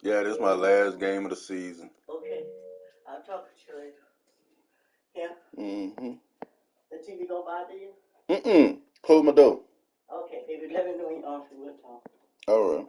Yeah, this is my last game of the season. Okay. I'll talk to you later. Yeah? Mm-hmm. The TV go bother you? Close my door. Okay, baby, let me know when you're off and we'll talk. All right.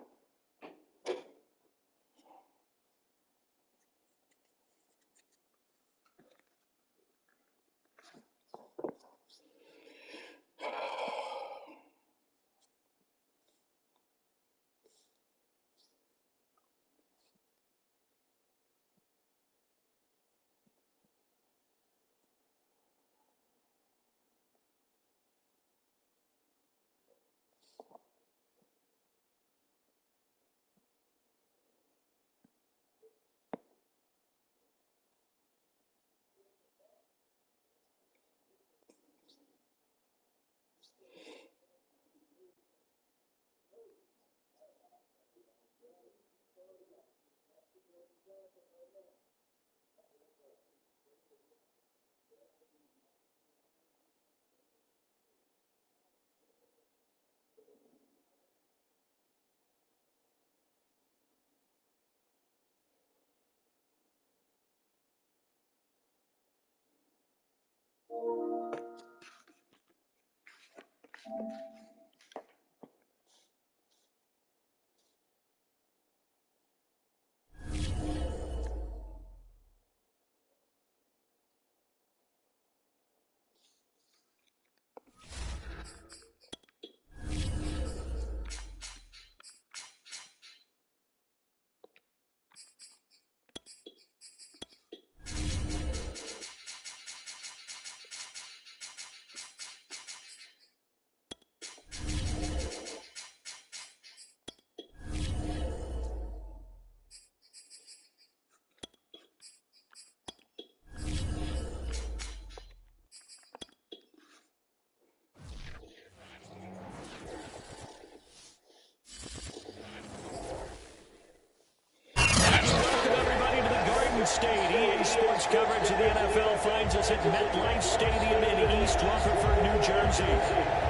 State. EA Sports coverage of the NFL finds us at MetLife Stadium in East Rutherford, New Jersey.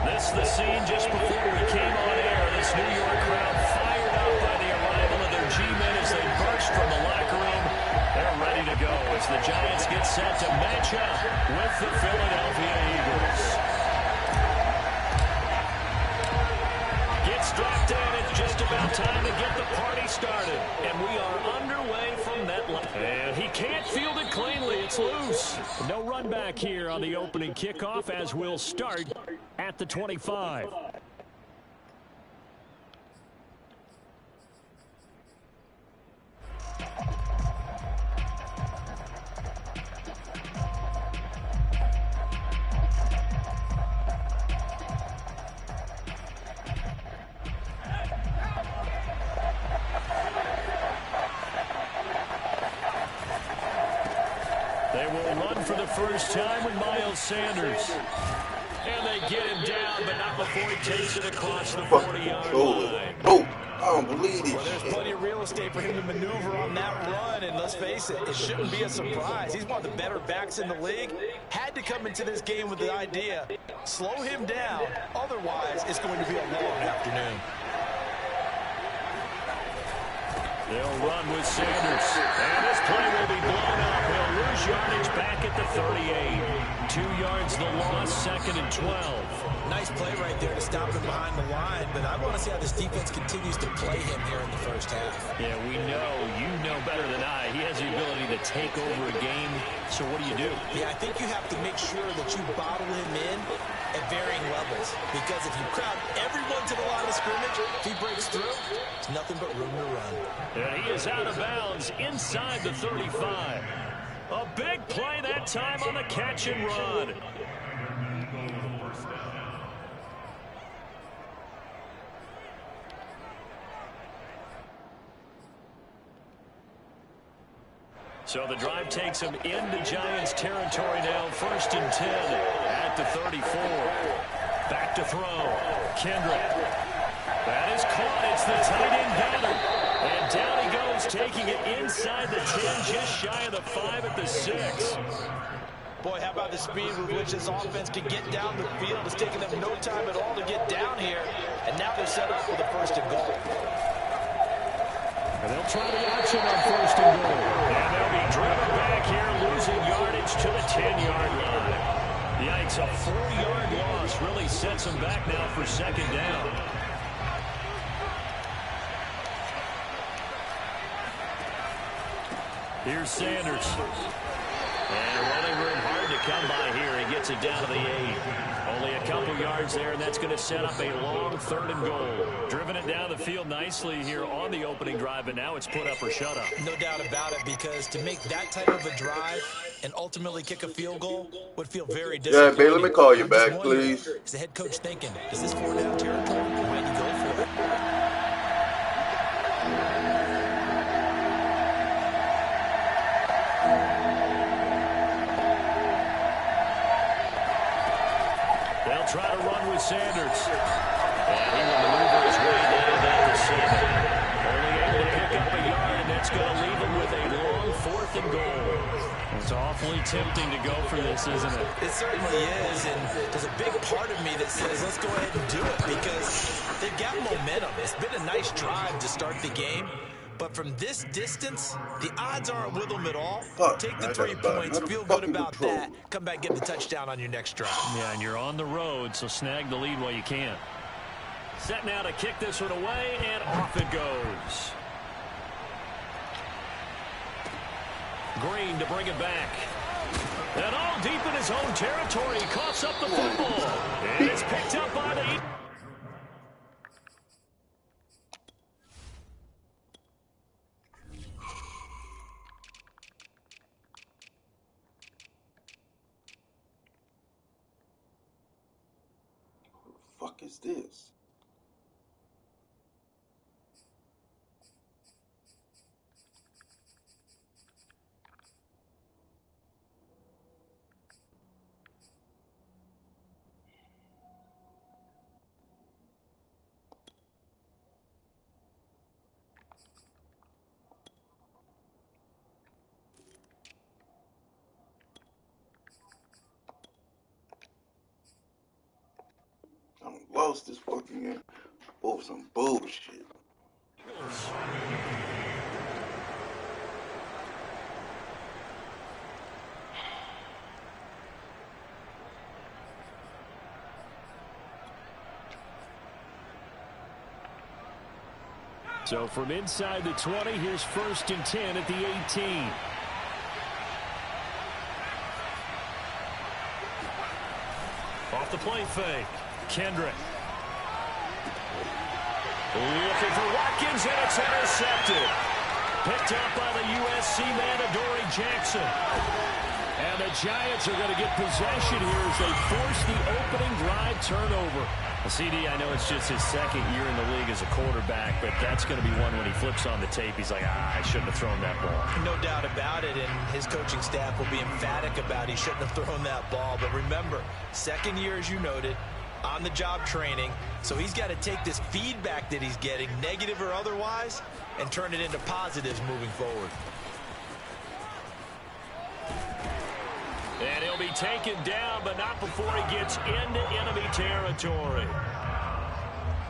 This is the scene just before we came on air. This New York crowd fired up by the arrival of their G-men as they burst from the locker room. They're ready to go as the Giants get set to match up with the Philadelphia Eagles. Gets dropped in. It's just about time to get the party started. And we are underway from MetLife. And he can't field it cleanly. It's loose. No run back here on the opening kickoff as we'll start at the 25. They will run for the first time with Miles Sanders. And they get him down, but not before he takes it across the 40-yard line. Oh, I don't believe it. Well, there's plenty of real estate for him to maneuver on that run, and let's face it, it shouldn't be a surprise. He's one of the better backs in the league. Had to come into this game with the idea, slow him down, otherwise it's going to be a long afternoon. They'll run with Sanders. And this play will be blown up. He'll lose yardage back at the 38. 2 yards the loss, 2nd and 12. Nice play right there to stop him behind the line, but I want to see how this defense continues to play him here in the first half. Yeah, we know, you know better than I, he has the ability to take over a game. So what do? Yeah, I think you have to make sure that you bottle him in at varying levels, because if you crowd everyone to the line of scrimmage, if he breaks through, it's nothing but room to run. And he is out of bounds inside the 35. A big play that time on the catch and run. So the drive takes him into Giants territory now. 1st and 10 at the 34. Back to throw. Kendrick. That is caught. It's the tight end Gather. And down he goes, taking it inside the 10, just shy of the 5 at the 6. Boy, how about the speed with which this offense can get down the field? It's taken them no time at all to get down here. And now they're set up for the 1st and goal. And they'll try the option on 1st and goal. And they'll be driven back here, losing yardage to the 10-yard line. Yikes, a 4-yard loss really sets them back now for 2nd down. Here's Sanders. And running room hard to come by here. He gets it down to the 8. Only a couple yards there, and that's going to set up a long 3rd and goal. Driven it down the field nicely here on the opening drive, and now it's put up or shut up. No doubt about it, because to make that type of a drive and ultimately kick a field goal would feel very disappointing. Yeah, babe, let me call you I'm just back, wondering, please. is the head coach thinking, is this 4-down territory, or might you go for it? They'll try to run with Sanders. And he will maneuver his way down to 7. Only able to pick up a yard, and that's going to leave him with a long 4th and goal. It's awfully tempting to go for this, isn't it? It certainly is, and there's a big part of me that says let's go ahead and do it because they've got momentum. It's been a nice drive to start the game, but from this distance, the odds aren't with them at all. Take the 3 points, feel good about that, come back, get the touchdown on your next drive. Yeah, and you're on the road, so snag the lead while you can. Set now to kick this one away, and off it goes. Green to bring it back. And all deep in his own territory, he coughs up the football. And it's picked up by the... What the fuck is this? I'm lost this fucking game over some bullshit. So from inside the 20, here's 1st and 10 at the 18. Off the play fake. Kendrick. Looking for Watkins, and it's intercepted. Picked up by the USC man, Adoree Jackson. And the Giants are going to get possession here as they force the opening drive turnover. CD, I know it's just his 2nd year in the league as a quarterback, but that's going to be one when he flips on the tape. He's like, I shouldn't have thrown that ball. No doubt about it, and his coaching staff will be emphatic about he shouldn't have thrown that ball. But remember, 2nd year, as you noted, on-the-job training, so he's got to take this feedback that he's getting, negative or otherwise, and turn it into positives moving forward. And he'll be taken down, but not before he gets into enemy territory.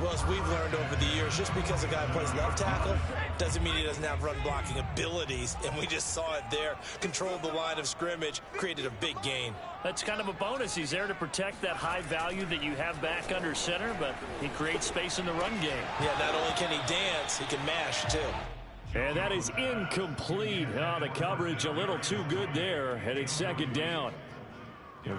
Well, as we've learned over the years, just because a guy plays left tackle doesn't mean he doesn't have run-blocking abilities, and we just saw it there. Controlled the line of scrimmage, created a big gain. That's kind of a bonus. He's there to protect that high value that you have back under center, but he creates space in the run game. Yeah, not only can he dance, he can mash, too. And that is incomplete. Oh, the coverage a little too good there, and it's 2nd down.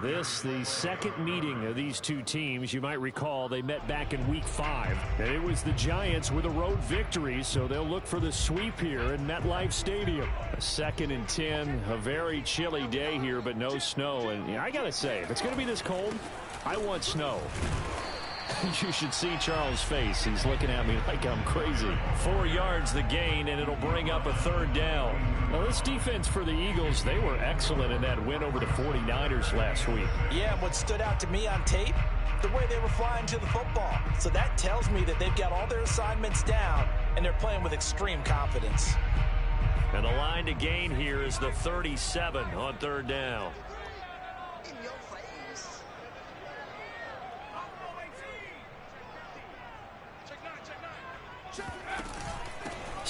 This, the 2nd meeting of these two teams. You might recall they met back in Week 5. And it was the Giants with a road victory, so they'll look for the sweep here in MetLife Stadium. A 2nd and 10, a very chilly day here, but no snow. And I got to say, if it's going to be this cold, I want snow. You should see Charles' face. He's looking at me like I'm crazy. 4 yards the gain, and it'll bring up a 3rd down. Now, this defense for the Eagles, they were excellent in that win over the 49ers last week. Yeah, and what stood out to me on tape, the way they were flying to the football. So that tells me that they've got all their assignments down, and they're playing with extreme confidence. And the line to gain here is the 37 on 3rd down.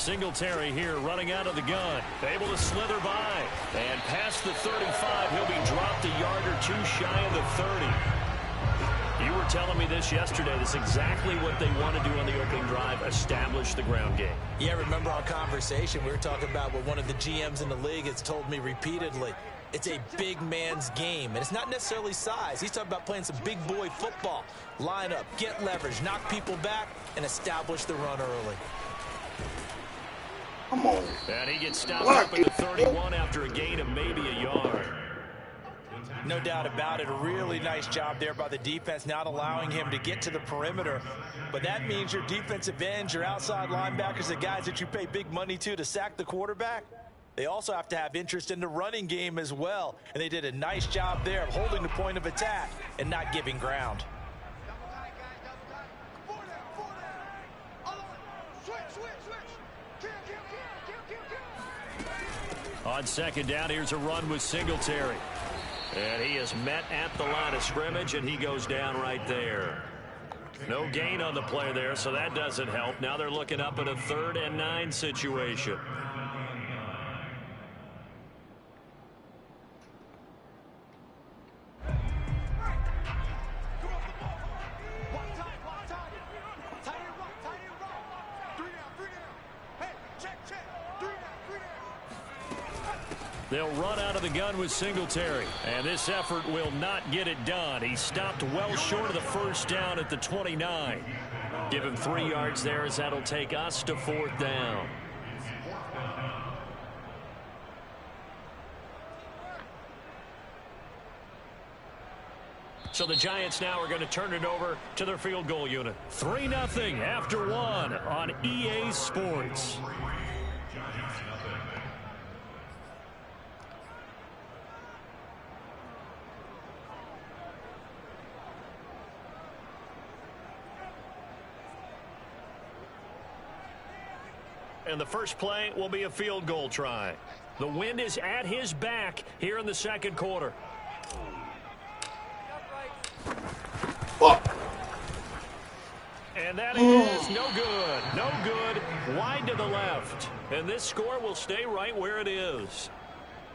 Singletary here running out of the gun. Able to slither by. And past the 35, he'll be dropped a yard or two shy of the 30. You were telling me this yesterday. This is exactly what they want to do on the opening drive, establish the ground game. Yeah, remember our conversation? We were talking about what one of the GMs in the league has told me repeatedly. It's a big man's game, and it's not necessarily size. He's talking about playing some big boy football. Line up, get leverage, knock people back, and establish the run early. Come on. And he gets stopped up at the 31 after a gain of maybe a yard. No doubt about it. A really nice job there by the defense, not allowing him to get to the perimeter. But that means your defensive ends, your outside linebackers, the guys that you pay big money to sack the quarterback, they also have to have interest in the running game as well. And they did a nice job there of holding the point of attack and not giving ground. On second down, here's a run with Singletary. And he is met at the line of scrimmage, and he goes down right there. No gain on the play there, so that doesn't help. Now they're looking up at a 3rd and 9 situation. They'll run out of the gun with Singletary. And this effort will not get it done. He stopped well short of the first down at the 29. Give him 3 yards there as that'll take us to 4th down. So the Giants now are going to turn it over to their field goal unit. 3-0 after 1 on EA Sports. And the first play will be a field goal try. The wind is at his back here in the second quarter. And that is no good. No good. Wide to the left. And this score will stay right where it is.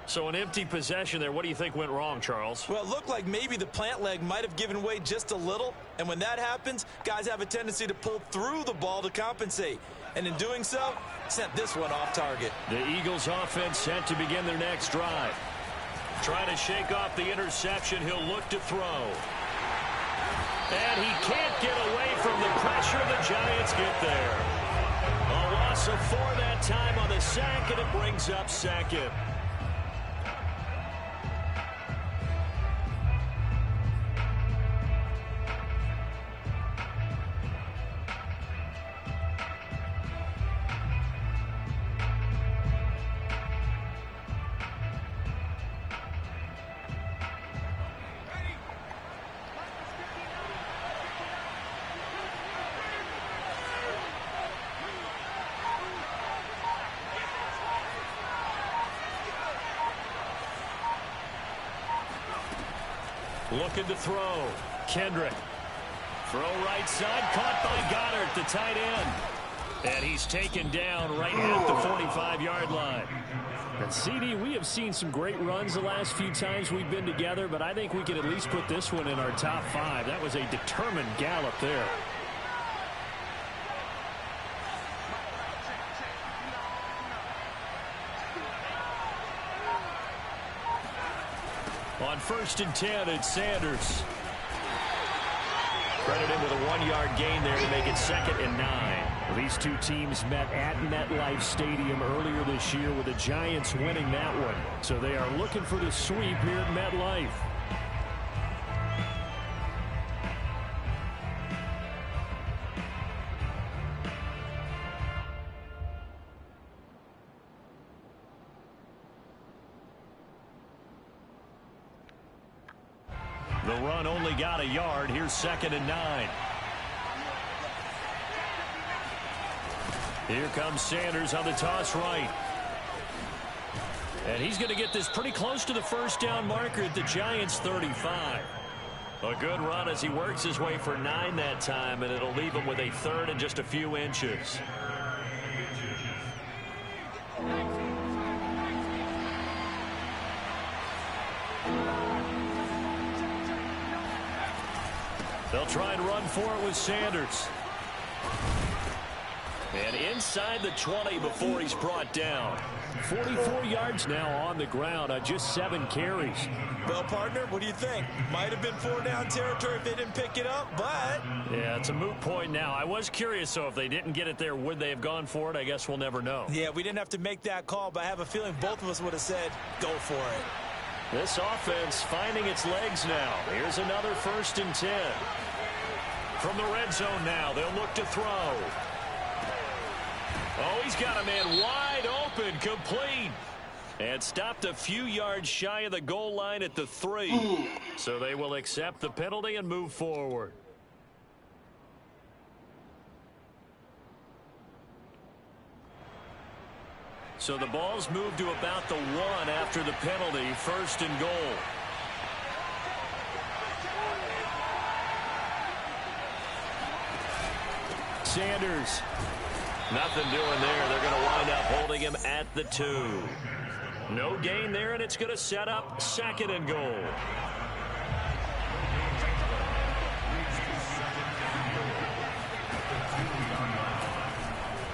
So an empty possession there. What do you think went wrong, Charles? Well, it looked like maybe the plant leg might have given way just a little. And when that happens, guys have a tendency to pull through the ball to compensate. And in doing so, sent this one off target. The Eagles offense set to begin their next drive. Trying to shake off the interception. He'll look to throw. And he can't get away from the pressure. The Giants get there. A loss of 4 that time on the sack, and it brings up second. Looking to throw. Kendrick. Throw right side. Caught by Goddard, the tight end. And he's taken down right at the 45-yard line. And CD, we have seen some great runs the last few times we've been together, but I think we could at least put this one in our top 5. That was a determined gallop there. On 1st and 10, it's Sanders. Credited with a 1-yard gain there to make it 2nd and 9. These two teams met at MetLife Stadium earlier this year with the Giants winning that one. So they are looking for the sweep here at MetLife. The run only got a yard. Here's 2nd and 9. Here comes Sanders on the toss right. And he's going to get this pretty close to the first down marker at the Giants' 35. A good run as he works his way for 9 that time, and it'll leave him with a 3rd and just a few inches. They'll try and run for it with Sanders. And inside the 20 before he's brought down. 44 yards now on the ground on just 7 carries. Well, partner, what do you think? Might have been 4-down territory if they didn't pick it up, but... Yeah, it's a moot point now. I was curious, so if they didn't get it there, would they have gone for it? I guess we'll never know. Yeah, we didn't have to make that call, but I have a feeling both of us would have said, go for it. This offense finding its legs now. Here's another 1st and 10. From the red zone now, they'll look to throw. Oh, he's got a man wide open, complete. And stopped a few yards shy of the goal line at the 3. So they will accept the penalty and move forward. So the ball's moved to about the 1 after the penalty, 1st and goal. Sanders. Nothing doing there. They're going to wind up holding him at the 2. No gain there, and it's going to set up 2nd and goal.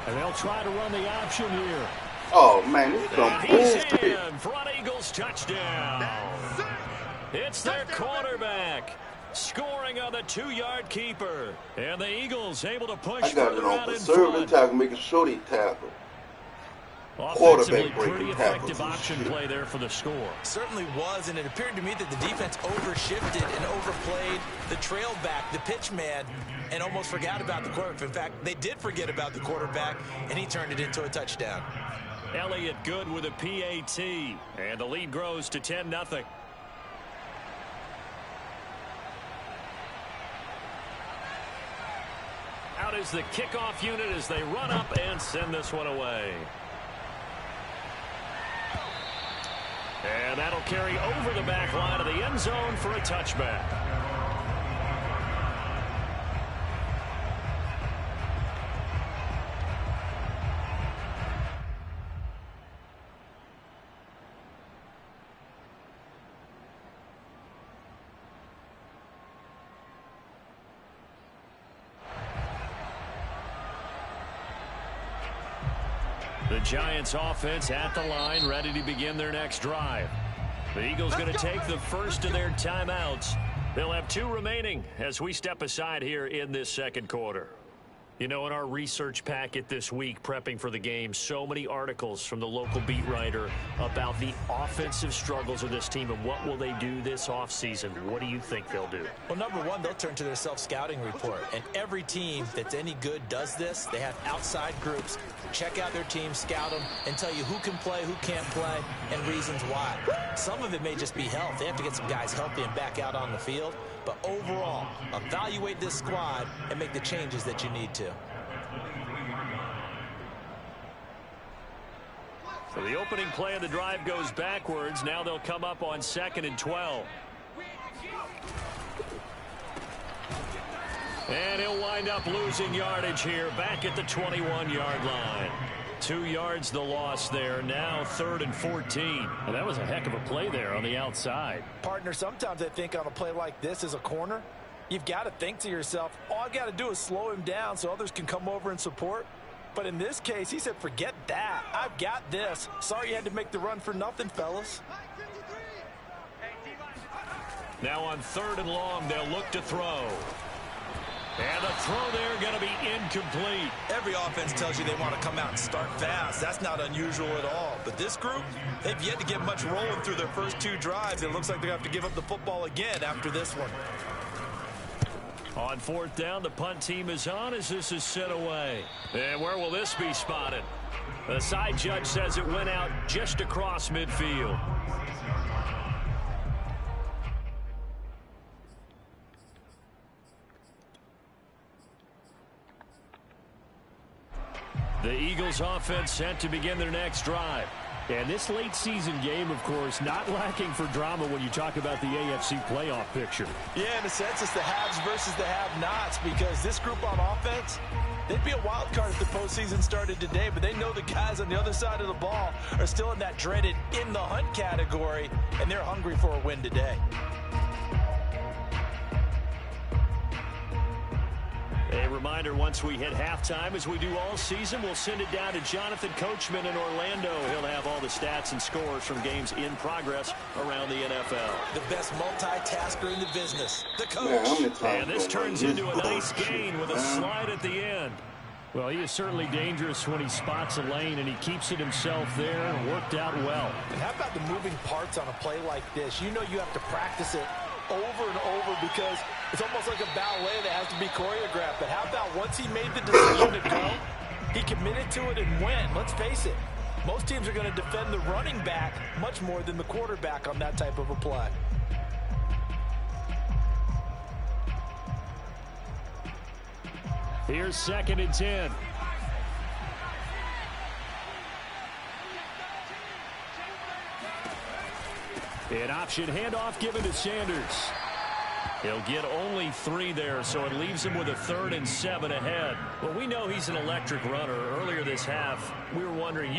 And they'll try to run the option here. Oh, man, this is some bullshit. He's in. Front Eagles touchdown. It's their quarterback. Scoring on the 2-yard keeper. And the Eagles able to push I got it further on out in conservative front. tackle, making sure they tackle. Offensively, Quarterback pretty breaking effective tackles. option play there for the score. Certainly was, and it appeared to me that the defense overshifted and overplayed the trail back, the pitch man, and almost forgot about the quarterback. In fact, they did forget about the quarterback, and he turned it into a touchdown. Elliott good with a PAT, and the lead grows to 10-0. Out is the kickoff unit as they run up and send this one away. And that'll carry over the back line of the end zone for a touchback. The Giants offense at the line, ready to begin their next drive. The Eagles going to take the first of their timeouts. They'll have 2 remaining as we step aside here in this 2nd quarter. You know, in our research packet this week, prepping for the game, so many articles from the local beat writer about the offensive struggles of this team and what will they do this offseason. What do you think they'll do? Well, number one, they'll turn to their self-scouting report. And every team that's any good does this. They have outside groups. Check out their team, scout them, and tell you who can play, who can't play, and reasons why. Some of it may just be health. They have to get some guys healthy and back out on the field. But overall, evaluate this squad and make the changes that you need to. So the opening play of the drive goes backwards. Now they'll come up on 2nd and 12. And he'll wind up losing yardage here back at the 21-yard line. 2 yards the loss there. Now 3rd and 14. And that was a heck of a play there on the outside. Partner, sometimes I think on a play like this as a corner, you've got to think to yourself, all I've got to do is slow him down so others can come over and support. But in this case, he said, forget that. I've got this. Sorry you had to make the run for nothing, fellas. Now on 3rd and long, they'll look to throw. And the throw there going to be incomplete. Every offense tells you they want to come out and start fast. That's not unusual at all. But this group, they've yet to get much rolling through their first 2 drives. It looks like they're going to have to give up the football again after this one. On 4th down, the punt team is on as this is sent away. And where will this be spotted? The side judge says it went out just across midfield. The Eagles offense set to begin their next drive. And this late season game, of course, not lacking for drama when you talk about the AFC playoff picture. Yeah, in a sense, it's the haves versus the have-nots, because this group on offense, they'd be a wild card if the postseason started today, but they know the guys on the other side of the ball are still in that dreaded in the hunt category, and they're hungry for a win today. A reminder, once we hit halftime, as we do all season, we'll send it down to Jonathan Coachman in Orlando. He'll have all the stats and scores from games in progress around the NFL. The best multitasker in the business, the coach. And this turns into a nice gain with a slide at the end. Well, he is certainly dangerous when he spots a lane, and he keeps it himself there and worked out well. And how about the moving parts on a play like this? You know you have to practice it over and over because it's almost like a ballet that has to be choreographed. But how about once he made the decision to go, he committed to it and went. Let's face it, most teams are going to defend the running back much more than the quarterback on that type of a play. Here's 2nd and 10. An option handoff given to Sanders. He'll get only 3 there, so it leaves him with a 3rd and 7 ahead. Well, we know he's an electric runner. Earlier this half, you were wondering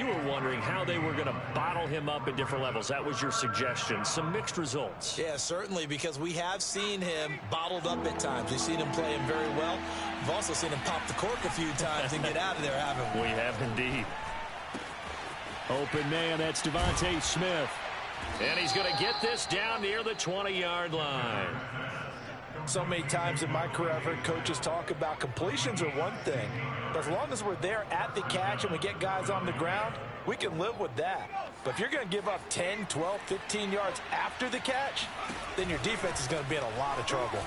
how they were going to bottle him up at different levels. That was your suggestion. Some mixed results. Yeah, certainly, because we have seen him bottled up at times. We've seen him play him very well. We've also seen him pop the cork a few times and get out of there, haven't we? We have indeed. Open man, that's Devontae Smith. And he's going to get this down near the 20-yard line. So many times in my career, I've heard coaches talk about completions are one thing. But as long as we're there at the catch and we get guys on the ground, we can live with that. But if you're going to give up 10, 12, 15 yards after the catch, then your defense is going to be in a lot of trouble.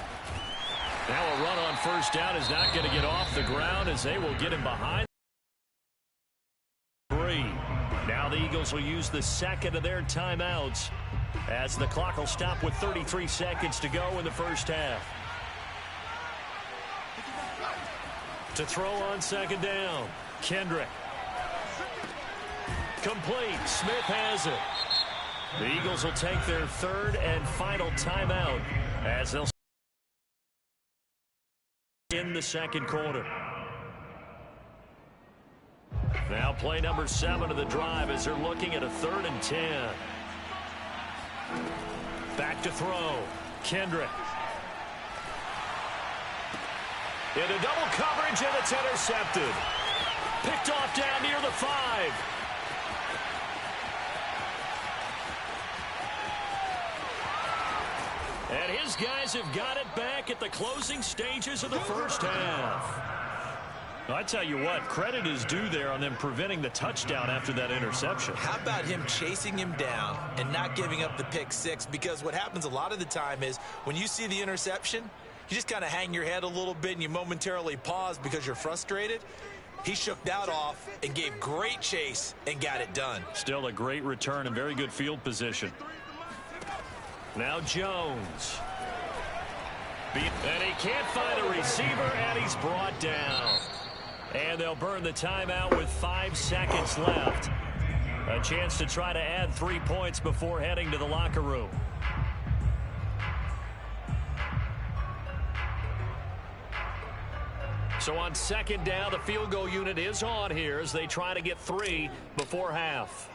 Now a run on 1st down is not going to get off the ground as they will get him behind 3. Now the Eagles will use the 2nd of their timeouts as the clock will stop with 33 seconds to go in the 1st half. To throw on 2nd down, Kendrick. Complete. Smith has it. The Eagles will take their 3rd and final timeout as they'll in the 2nd quarter. Now play number 7 of the drive as they're looking at a 3rd and 10. Back to throw. Kendrick. Into double coverage, and it's intercepted. Picked off down near the 5. And his guys have got it back at the closing stages of the 1st half. I tell you what, credit is due there on them preventing the touchdown after that interception. How about him chasing him down and not giving up the pick 6? Because what happens a lot of the time is when you see the interception, you just kind of hang your head a little bit and you momentarily pause because you're frustrated. He shook that off and gave great chase and got it done. Still a great return and very good field position. Now Jones. And he can't find a receiver, and he's brought down. And they'll burn the timeout with 5 seconds left. A chance to try to add 3 points before heading to the locker room. So on 2nd down, the field goal unit is on here as they try to get 3 before half.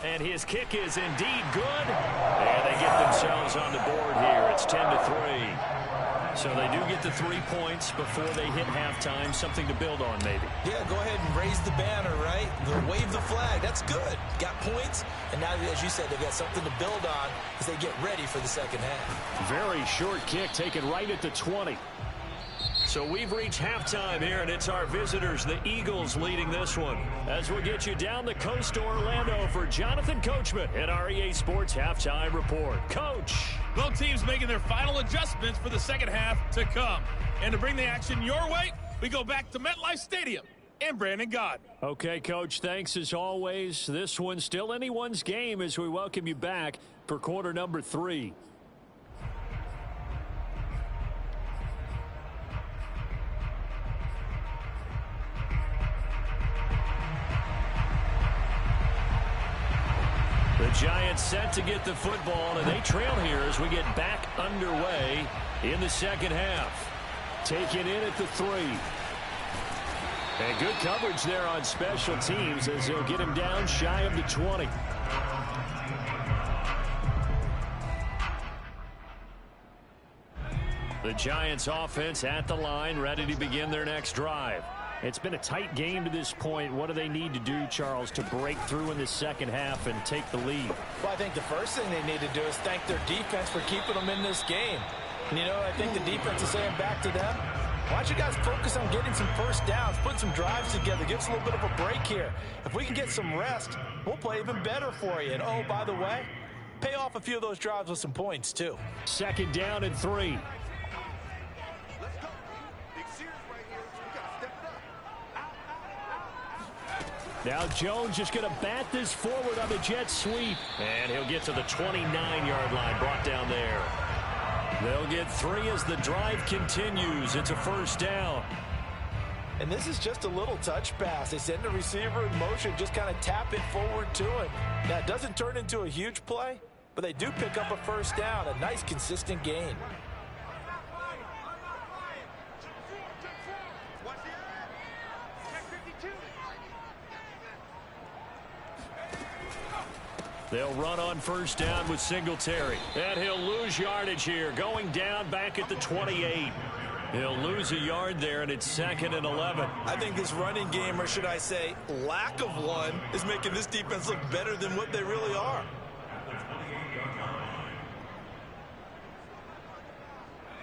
And his kick is indeed good. And they get themselves on the board here. It's 10-3. So they do get the 3 points before they hit halftime. Something to build on, maybe. Yeah, go ahead and raise the banner, right? Wave the flag. That's good. Got points. And now, as you said, they've got something to build on as they get ready for the 2nd half. Very short kick taken right at the 20. So we've reached halftime here, and it's our visitors, the Eagles, leading this one. As we get you down the coast to Orlando for Jonathan Coachman at our EA Sports Halftime Report. Coach. Both teams making their final adjustments for the 2nd half to come. And to bring the action your way, we go back to MetLife Stadium and Brandon Gaudin. Okay, Coach, thanks as always. This one's still anyone's game as we welcome you back for quarter number 3. The Giants set to get the football, and they trail here as we get back underway in the 2nd half. Taken in at the 3. And good coverage there on special teams as they'll get him down shy of the 20. The Giants offense at the line, ready to begin their next drive. It's been a tight game to this point. What do they need to do, Charles, to break through in the second half and take the lead? Well, I think the first thing they need to do is thank their defense for keeping them in this game. And, you know, I think the defense is saying back to them, why don't you guys focus on getting some first downs, put some drives together, give us a little bit of a break here. If we can get some rest, we'll play even better for you. And, oh, by the way, pay off a few of those drives with some points, too. 2nd down and 3. Now Jones just going to bat this forward on the jet sweep. And he'll get to the 29-yard line, brought down there. They'll get 3 as the drive continues. It's a first down. And this is just a little touch pass. They send the receiver in motion, just kind of tap it forward to him. Now, it doesn't turn into a huge play, but they do pick up a first down, a nice, consistent gain. They'll run on first down with Singletary. And he'll lose yardage here, going down back at the 28. He'll lose a yard there, and it's 2nd and 11. I think this running game, or should I say lack of one, is making this defense look better than what they really are.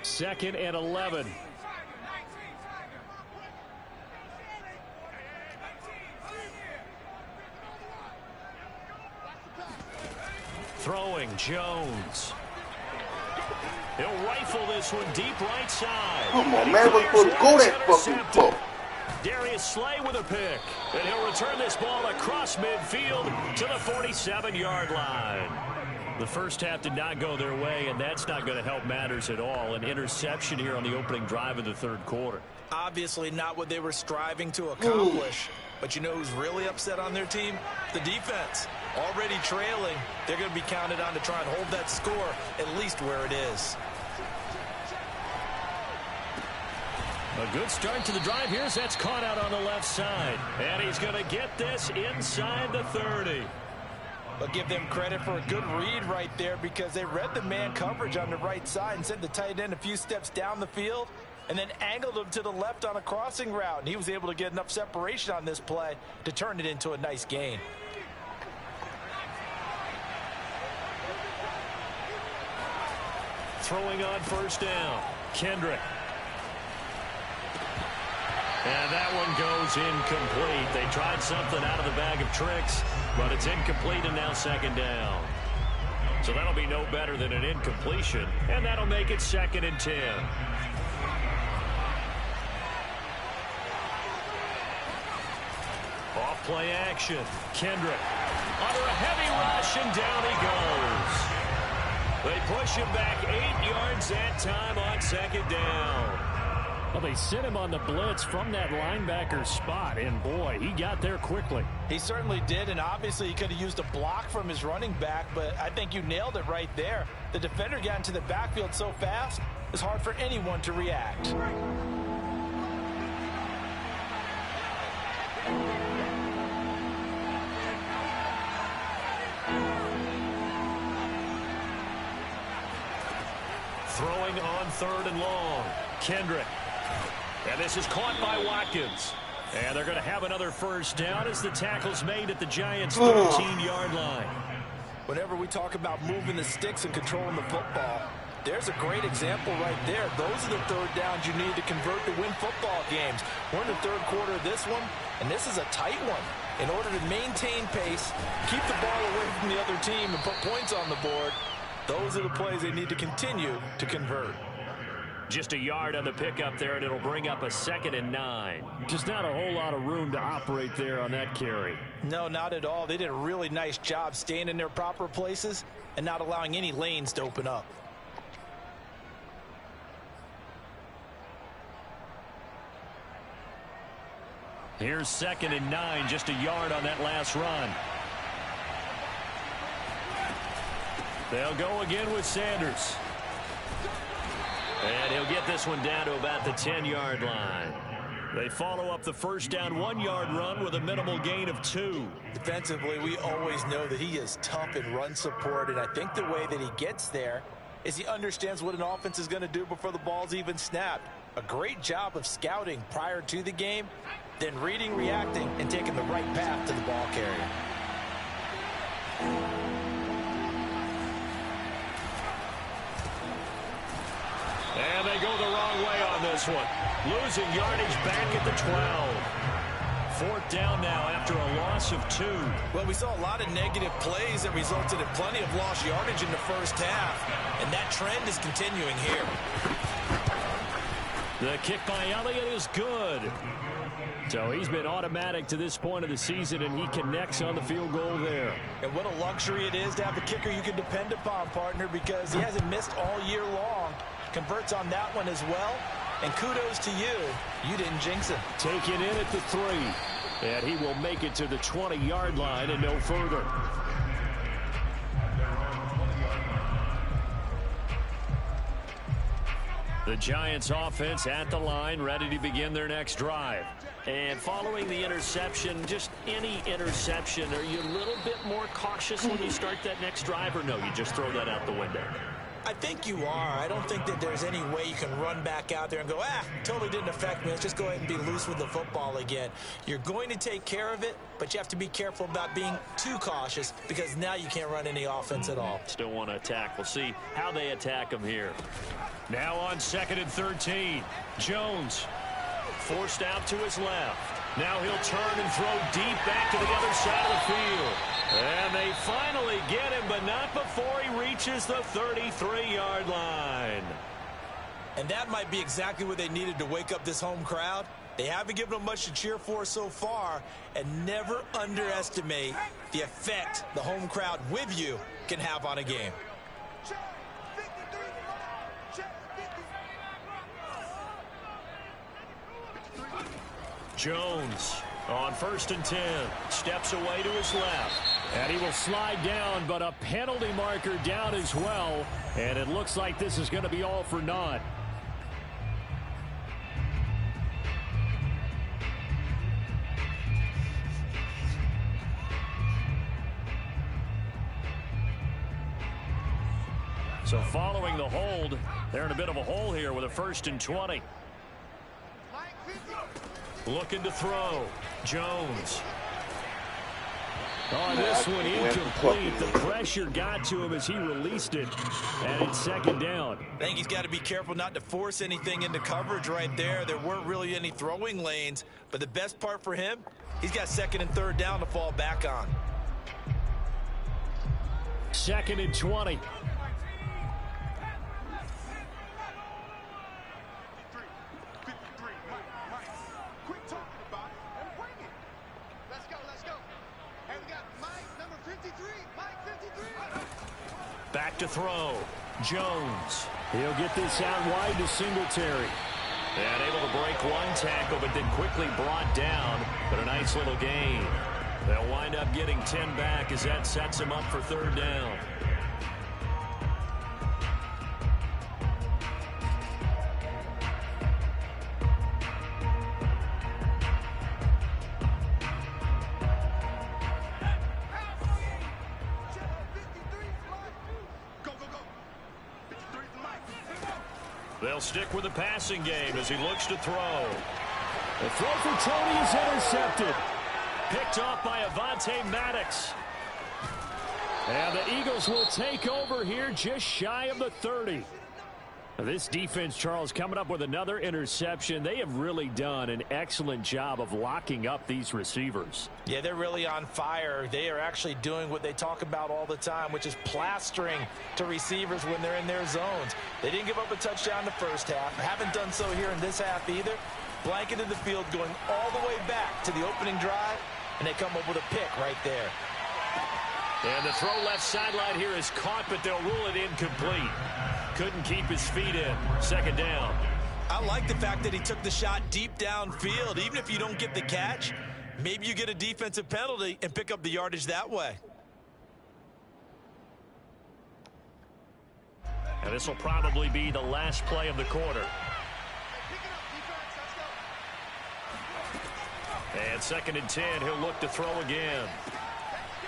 Second and 11. Throwing, Jones. He'll rifle this one deep right side. Come on, man. We're supposed to go that fucking fuck. Darius Slay with a pick. And he'll return this ball across midfield to the 47-yard line. The first half did not go their way, and that's not going to help matters at all. An interception here on the opening drive of the third quarter. Obviously not what they were striving to accomplish. But you know who's really upset on their team? The defense. Already trailing, they're going to be counted on to try and hold that score at least where it is. A good start to the drive here as that's caught out on the left side. And he's going to get this inside the 30. I'll give them credit for a good read right there because they read the man coverage on the right side and sent the tight end a few steps down the field and then angled him to the left on a crossing route. And he was able to get enough separation on this play to turn it into a nice gain. Throwing on first down, Kendrick. And that one goes incomplete. They tried something out of the bag of tricks, but it's incomplete and now 2nd down. So that'll be no better than an incompletion, and that'll make it 2nd and 10. Off play action, Kendrick. Under a heavy rush, and down he goes. They push him back 8 yards that time on 2nd down. Well, they sent him on the blitz from that linebacker spot, and boy, he got there quickly. He certainly did, and obviously he could have used a block from his running back, but I think you nailed it right there. The defender got into the backfield so fast, it's hard for anyone to react. Throwing on 3rd and long, Kendrick. And this is caught by Watkins. And they're going to have another first down as the tackle's made at the Giants' 13-yard line. Whenever we talk about moving the sticks and controlling the football, there's a great example right there. Those are the 3rd downs you need to convert to win football games. We're in the 3rd quarter of this one, and this is a tight one. In order to maintain pace, keep the ball away from the other team, and put points on the board, those are the plays they need to continue to convert. Just a yard on the pickup there, and it'll bring up a 2nd and 9. Just not a whole lot of room to operate there on that carry. No, not at all. They did a really nice job staying in their proper places and not allowing any lanes to open up. Here's 2nd and 9, just a yard on that last run. They'll go again with Sanders. And he'll get this one down to about the 10-yard line. They follow up the first down 1-yard run with a minimal gain of 2. Defensively, we always know that he is tough in run support, and I think the way that he gets there is he understands what an offense is going to do before the ball's even snapped. A great job of scouting prior to the game, then reading, reacting, and taking the right path to the ball carrier. And they go the wrong way on this one. Losing yardage back at the 12. Fourth down now after a loss of 2. Well, we saw a lot of negative plays that resulted in plenty of lost yardage in the first half, and that trend is continuing here. The kick by Elliott is good. So he's been automatic to this point of the season, and he connects on the field goal there. And what a luxury it is to have a kicker you can depend upon, partner, because he hasn't missed all year long. Converts on that one as well. And kudos to you. You didn't jinx him. Taken in at the 3. And he will make it to the 20-yard line and no further. The Giants offense at the line, ready to begin their next drive. And following the interception, just any interception, are you a little bit more cautious when you start that next drive, or no, you just throw that out the window? I think you are. I don't think that there's any way you can run back out there and go, totally didn't affect me. Let's just go ahead and be loose with the football again. You're going to take care of it, but you have to be careful about being too cautious because now you can't run any offense at all. Still want to attack. We'll see how they attack him here. Now on 2nd and 13. Jones forced out to his left. Now he'll turn and throw deep back to the other side of the field. And they finally get him, but not before he reaches the 33-yard line. And that might be exactly what they needed to wake up this home crowd. They haven't given them much to cheer for so far, and never underestimate the effect the home crowd with you can have on a game. Jones on 1st and 10. Steps away to his left. And he will slide down, but a penalty marker down as well. And it looks like this is going to be all for naught. So following the hold, they're in a bit of a hole here with a 1st and 20. Looking to throw. Jones. On this one, incomplete. The pressure got to him as he released it. And it's 2nd down. I think he's got to be careful not to force anything into coverage right there. There weren't really any throwing lanes. But the best part for him, he's got 2nd and 3rd down to fall back on. 2nd and 20. Back to throw. Jones. He'll get this out wide to Singletary. And able to break one tackle, but then quickly brought down. But a nice little gain. They'll wind up getting 10 back as that sets him up for 3rd down. They'll stick with the passing game as he looks to throw. The throw for Tony is intercepted. Picked off by Avonte Maddox. And the Eagles will take over here just shy of the 30. This defense, Charles, coming up with another interception. They have really done an excellent job of locking up these receivers. Yeah, they're really on fire. They are actually doing what they talk about all the time, which is plastering to receivers when they're in their zones. They didn't give up a touchdown in the first half. Haven't done so here in this half either. Blanketed the field going all the way back to the opening drive, and they come up with a pick right there. And the throw left sideline here is caught, but they'll rule it incomplete. Couldn't keep his feet in. 2nd down. I like the fact that he took the shot deep downfield. Even if you don't get the catch, maybe you get a defensive penalty and pick up the yardage that way. And this will probably be the last play of the quarter. And 2nd and 10, he'll look to throw again.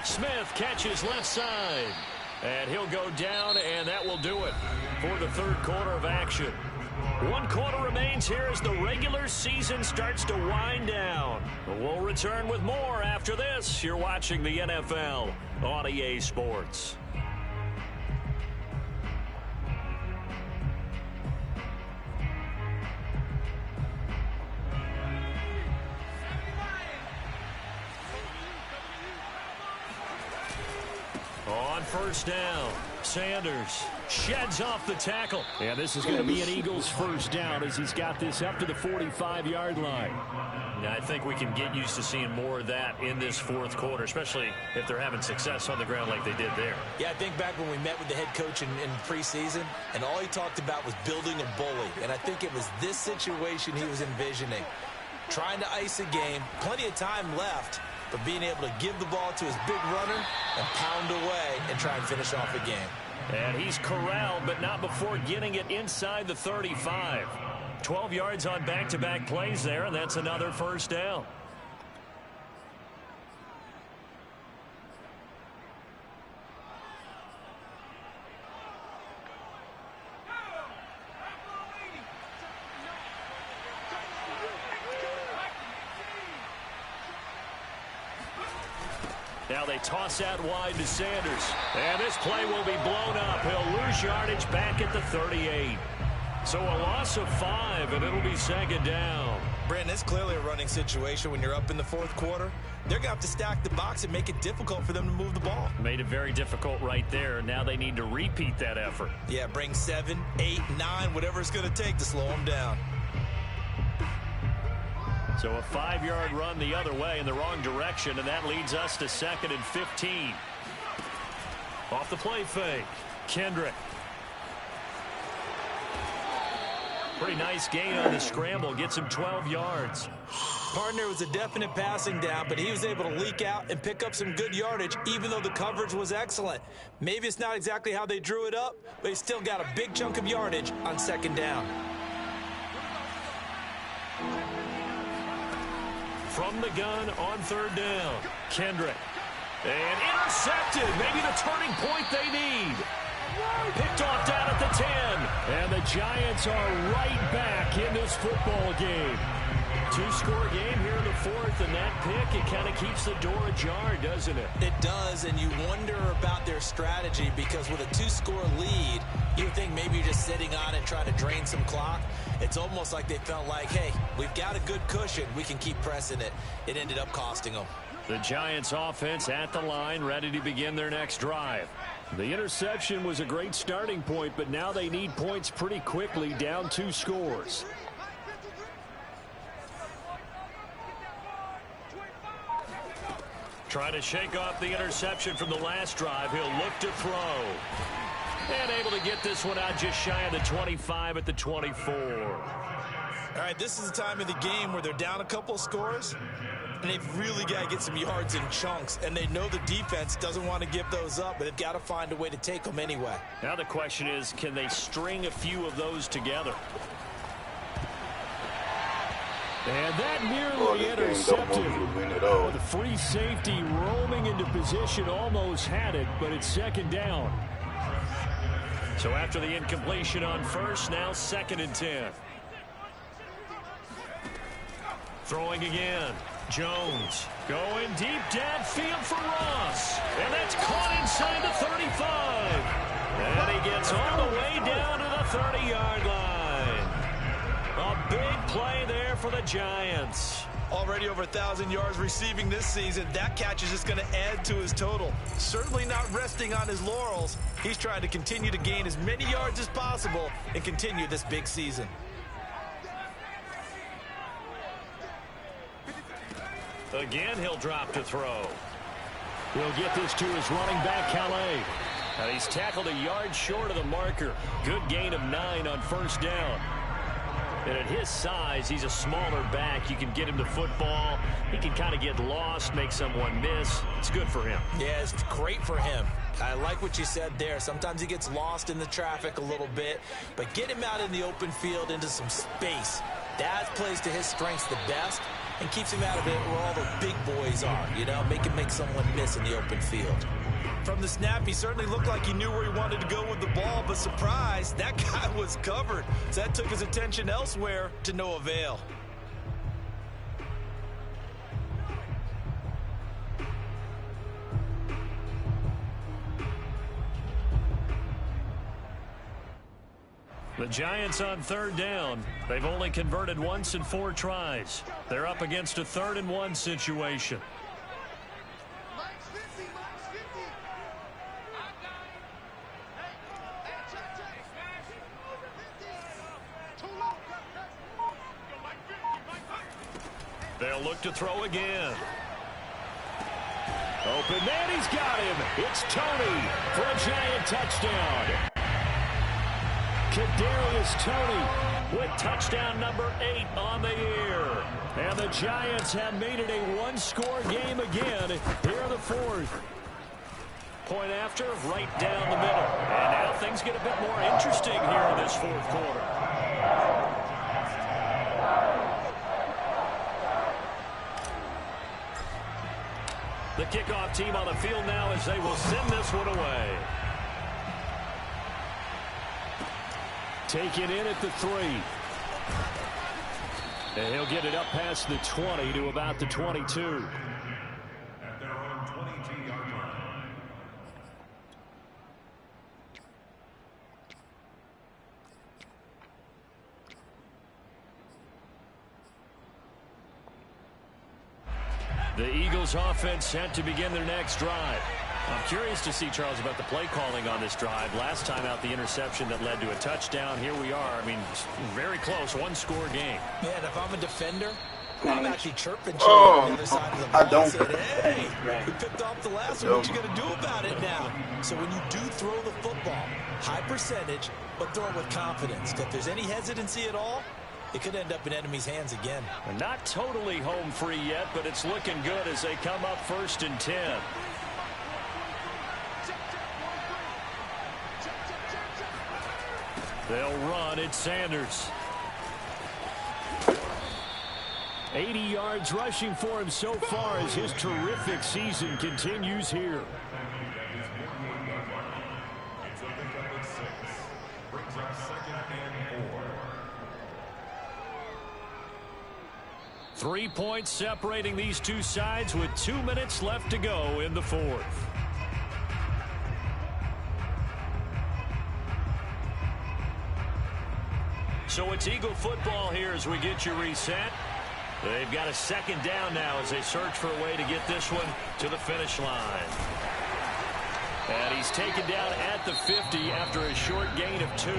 Smith catches left side. And he'll go down, and that will do it for the third quarter of action. 1 quarter remains here as the regular season starts to wind down. We'll return with more after this. You're watching the NFL on EA Sports. On first down, Sanders sheds off the tackle. And this is going to be an Eagles first down as he's got this up to the 45-yard line. Yeah, I think we can get used to seeing more of that in this fourth quarter, especially if they're having success on the ground like they did there. Yeah, I think back when we met with the head coach in preseason, and all he talked about was building a bully. And I think it was this situation he was envisioning. Trying to ice a game, plenty of time left, but being able to give the ball to his big runner and pound away and try and finish off a game. And he's corralled, but not before getting it inside the 35. 12 yards on back-to-back plays there, and that's another first down. Now they toss out wide to Sanders. And this play will be blown up. He'll lose yardage back at the 38. So a loss of 5, and it'll be second down. Brandon, it's clearly a running situation when you're up in the fourth quarter. They're going to have to stack the box and make it difficult for them to move the ball. Made it very difficult right there. Now they need to repeat that effort. Yeah, bring 7, 8, 9, whatever it's going to take to slow them down. So a 5-yard run the other way in the wrong direction, and that leads us to 2nd and 15. Off the play fake, Kendrick. Pretty nice gain on the scramble, gets him 12 yards. Partner was a definite passing down, but he was able to leak out and pick up some good yardage, even though the coverage was excellent. Maybe it's not exactly how they drew it up, but he still got a big chunk of yardage on second down. From the gun on third down, Kendrick. And intercepted, maybe the turning point they need. Picked off down at the 10. And the Giants are right back in this football game. 2-score game here in the fourth, and that pick, it kind of keeps the door ajar, doesn't it? It does, and you wonder about their strategy because with a 2-score lead, you would think maybe you're just sitting on it trying to drain some clock. It's almost like they felt like, hey, we've got a good cushion. We can keep pressing it. It ended up costing them. The Giants offense at the line, ready to begin their next drive. The interception was a great starting point, but now they need points pretty quickly, down 2 scores. Trying to shake off the interception from the last drive. He'll look to throw. And able to get this one out just shy of the 25 at the 24. All right, this is the time of the game where they're down a couple scores, and they've really got to get some yards in chunks, and they know the defense doesn't want to give those up, but they've got to find a way to take them anyway. Now the question is, can they string a few of those together? And that nearly intercepted. The free safety roaming into position almost had it, but it's second down. So after the incompletion on first, now 2nd and 10. Throwing again. Jones going deep downfield for Ross. And that's caught inside the 35. And he gets all the way down to the 30-yard line. A big play there for the Giants. Already over 1,000 yards receiving this season. That catch is just going to add to his total. Certainly not resting on his laurels. He's trying to continue to gain as many yards as possible and continue this big season. Again, he'll drop to throw. He'll get this to his running back, Calais. And he's tackled a yard short of the marker. Good gain of 9 on first down. And at his size, he's a smaller back. You can get him to football. He can kind of get lost, make someone miss. It's good for him. Yeah, it's great for him. I like what you said there. Sometimes he gets lost in the traffic a little bit, but get him out in the open field into some space. That plays to his strengths the best and keeps him out of it where all the big boys are, you know, make someone miss in the open field. From the snap, he certainly looked like he knew where he wanted to go with the ball, but surprise, that guy was covered. So that took his attention elsewhere to no avail. The Giants on third down. They've only converted once in 4 tries. They're up against a 3rd and 1 situation. They'll look to throw again. Open man, he's got him. It's Tony for a Giant touchdown. Kadarius Toney with touchdown number 8 on the year. And the Giants have made it a 1-score game again here in the 4th. Point after, right down the middle. And now things get a bit more interesting here in this 4th quarter. The kickoff team on the field now as they will send this one away. Taken in at the 3. And he'll get it up past the 20 to about the 22. At their own 22-yard line. The Eagles offense set to begin their next drive. I'm curious to see, Charles, about the play calling on this drive. Last time out, the interception that led to a touchdown. Here we are. I mean, very close, 1-score game. Man, if I'm a defender, I'm actually chirping on the other side of the ball. I don't. Said, hey, we picked off the last one. What you going to do about it now? So when you do throw the football, high percentage, but throw it with confidence. If there's any hesitancy at all, it could end up in enemy's hands again. Not totally home free yet, but it's looking good as they come up 1st and 10. They'll run. It's Sanders. 80 yards rushing for him so far as his terrific season continues here. It's a pickup of 6. Brings up 2nd and 4. 3 points separating these two sides with 2 minutes left to go in the 4th. So it's Eagle football here as we get you reset. They've got a 2nd down now as they search for a way to get this one to the finish line. And he's taken down at the 50 after a short gain of 2.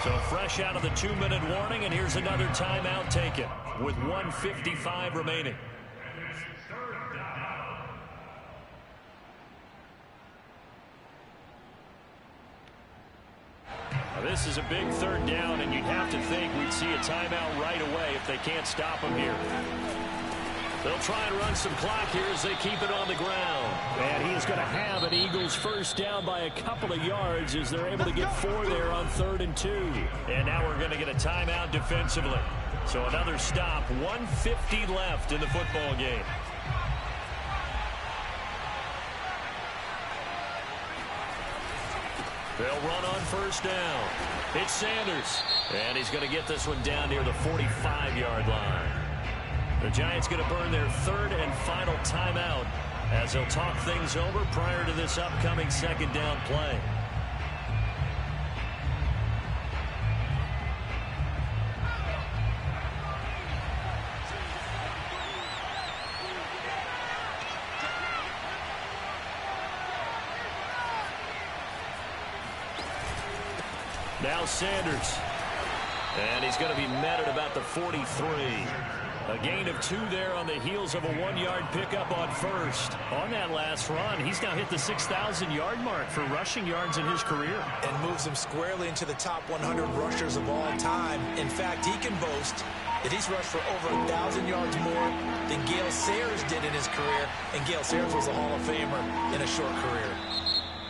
So fresh out of the 2-minute warning, and here's another timeout taken with 1:55 remaining. This is a big 3rd down, and you'd have to think we'd see a timeout right away if they can't stop him here. They'll try and run some clock here as they keep it on the ground. And he's going to have an Eagles 1st down by a couple of yards as they're able to get 4 there on 3rd and 2. And now we're going to get a timeout defensively. So another stop, 1:50 left in the football game. They'll run on 1st down. It's Sanders. And he's going to get this one down near the 45-yard line. The Giants going to burn their 3rd and final timeout as they'll talk things over prior to this upcoming 2nd down play. Now Sanders. And he's going to be met at about the 43. A gain of 2 there on the heels of a 1-yard pickup on 1st. On that last run, he's now hit the 6,000-yard mark for rushing yards in his career. And moves him squarely into the top 100 rushers of all time. In fact, he can boast that he's rushed for over 1,000 yards more than Gale Sayers did in his career. And Gale Sayers was a Hall of Famer in a short career.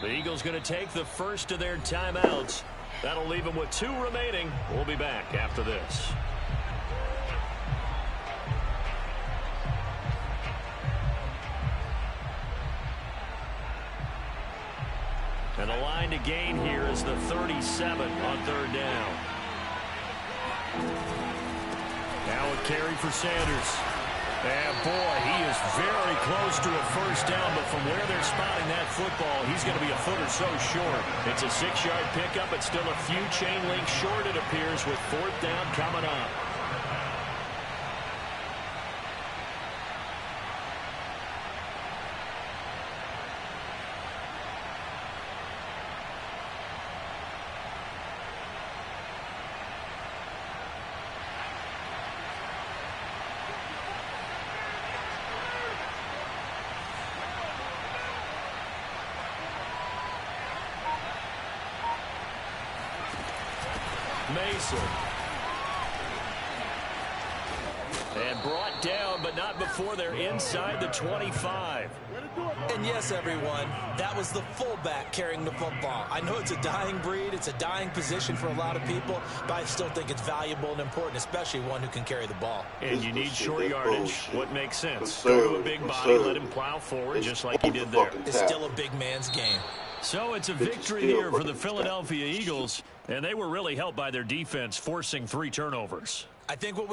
The Eagles going to take the first of their timeouts. That'll leave them with 2 remaining. We'll be back after this. And the line to gain here is the 37 on 3rd down. Now a carry for Sanders. And boy, he is very close to a first down, but from where they're spotting that football, he's going to be a foot or so short. It's a 6-yard pickup, but still a few chain links short, it appears, with 4th down coming up. Mason. And brought down, but not before they're inside the 25. And yes, everyone, that was the fullback carrying the football. I know it's a dying breed, it's a dying position for a lot of people, but I still think it's valuable and important, especially one who can carry the ball. And you need short yardage. What makes sense? Go to a big body, let him plow forward just like he did there. It's still a big man's game. So it's a victory here for the Philadelphia Eagles, and they were really helped by their defense forcing 3 turnovers. I think what